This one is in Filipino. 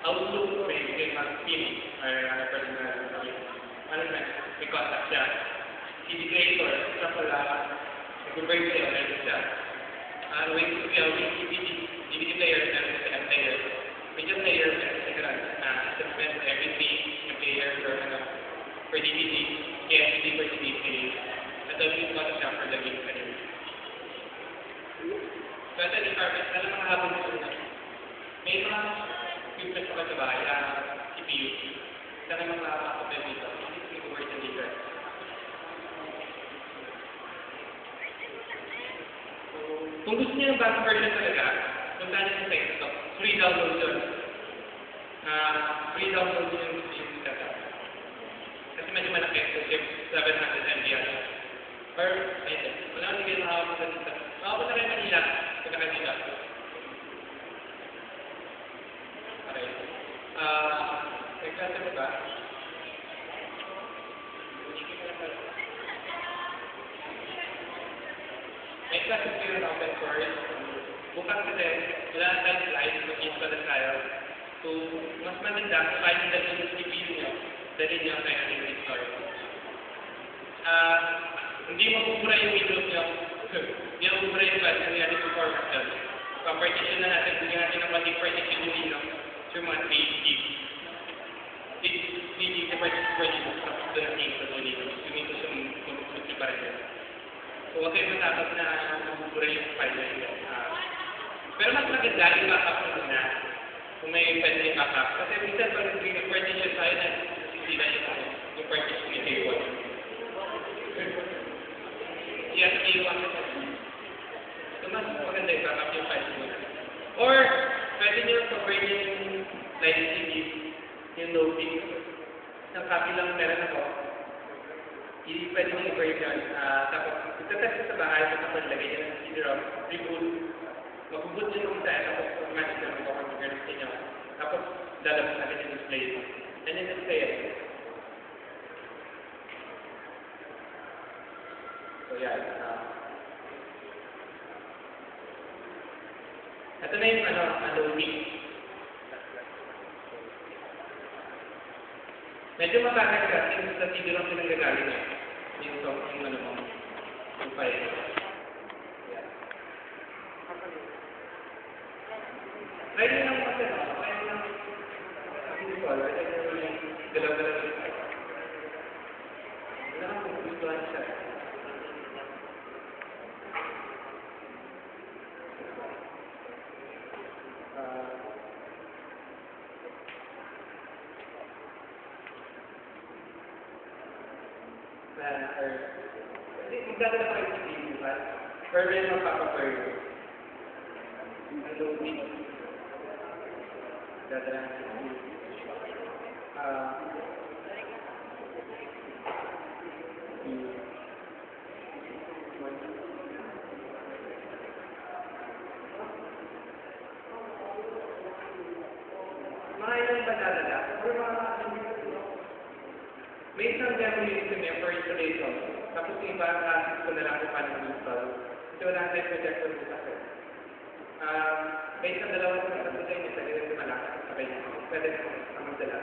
Outlook, may mag-pin or personal ano na, may contact siya. CD creator, siya pala, nag-bird sa'yo, meron siya. DVD player, meron siya, player. Media player, meron siya karan, assessment, everything, yung player for, for DVD, KSD for DVD. Ito yung mga siya for the game ka rin. So, ito yung carpet, alam mga habang ito na. May mga features pa sa bahay, CPU. Ito na mga kapatid dito. Hindi ko work dito. Kung gusto niyo ng back version talaga, punta niyo sa site ito. Free download yun. Free download yun yung setup. Kasi medyo malaki. Kasi 700 MB yan. Or, ayun. Wala nang sige makapunta dito. Makapunta rin Manila. Punta ka dito. Okay. May klase mo ba? May klase kayo na open source. Bukas kasi, wala na tayong slides, mag-install na tayo. So, mas maganda, kung kahit yung dalhin yung CPU nyo, dalhin nyo ang kaya ng install. Hindi mabubura yung Windows nyo. Hindi mabubura yung file, kasi natin yung format nyo. Pa-partition na natin, bigyan natin ng pati partition yung Linux, yung mga 3 GB. 3 GB na partition, tapos doon ang Linux yung Linux. Yung Linux yung mag-subscribe pa rin. So, huwag kayo matapos na mabubura yung file nyo. Pero mas maganda yung backup mo muna. Kung may pwede yung backup. Kasi minsan pag nag-partition tayo na sisila yung partition ni K1. Yes, K1. So, mas maganda yung backup yung file mo. Or, pwede nyo pag-burn yung live CD, yung loading. Isang copy lang meron ako. Pwede nyo i-burn yun. Tapos, itatest sa bahay, tapos lagay nyo ng CD-ROM, reboot. Mag-boot nyo yung isa, tapos automatic na mag-configure sa inyo. Tapos, lalabas natin yung display. And then, display it. So, yeah. Ito na yung Adobe. Medyo matagal kasi sa CD-ROM pinanggagaling eh. Yung file. Try nyo lang kasi, try nyo lang visual, try nyo lang galaw-galaw yung site. Wala kang gustuhan siya. Magdadala pa kayo sa video, ba? Or may magpapapird. Adobe. Dadala sa video. Mga ilan ba dadala? Or mga may isang demo unit kami for installation. Tapos yung iba, assist ko na lang kung paano mag-install. Kasi wala tayong projector mo kasi. May isang dalawang sa design, pwede rin malaki. Pwede rin magdala.